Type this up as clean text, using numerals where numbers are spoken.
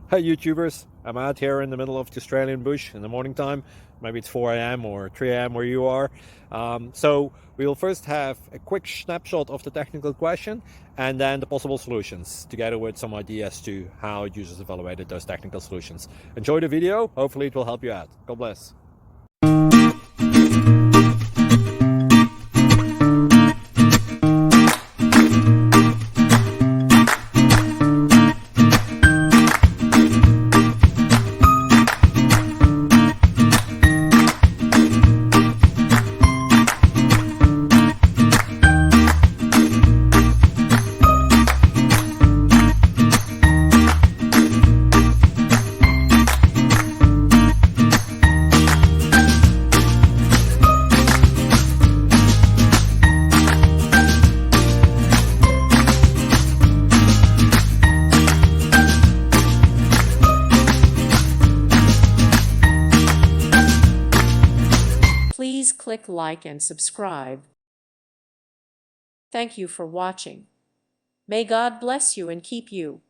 Hey YouTubers, I'm out here in the middle of the Australian bush in the morning time. Maybe it's 4 a.m. or 3 a.m. where you are. So we'll first have a quick snapshot of the technical question and then the possible solutions, together with some ideas to how users evaluated those technical solutions. Enjoy the video, hopefully it will help you out. God bless. Please click like and subscribe. Thank you for watching. May God bless you and keep you.